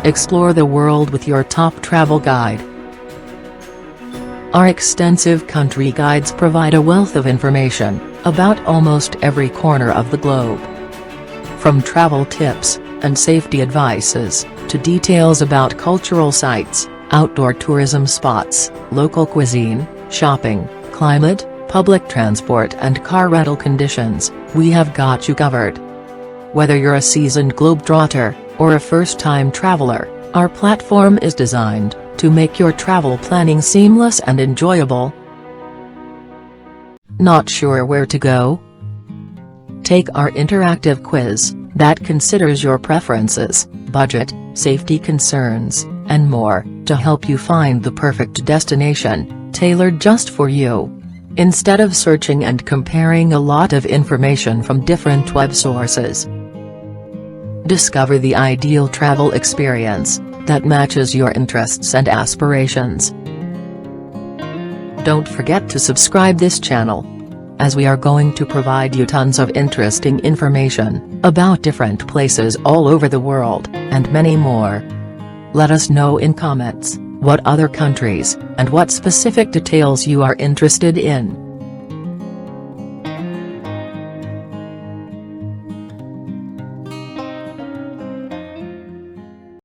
Explore the world with your top travel guide. Our extensive country guides provide a wealth of information about almost every corner of the globe. From travel tips and safety advices, to details about cultural sites, outdoor tourism spots, local cuisine, shopping, climate, public transport and car rental conditions, we have got you covered. Whether you're a seasoned globetrotter or a first-time traveler, our platform is designed to make your travel planning seamless and enjoyable. Not sure where to go? Take our interactive quiz that considers your preferences, budget, safety concerns, and more, to help you find the perfect destination, tailored just for you. Instead of searching and comparing a lot of information from different web sources. Discover the ideal travel experience that matches your interests and aspirations. Don't forget to subscribe this channel, as we are going to provide you tons of interesting information about different places all over the world, and many more. Let us know in comments what other countries and what specific details you are interested in.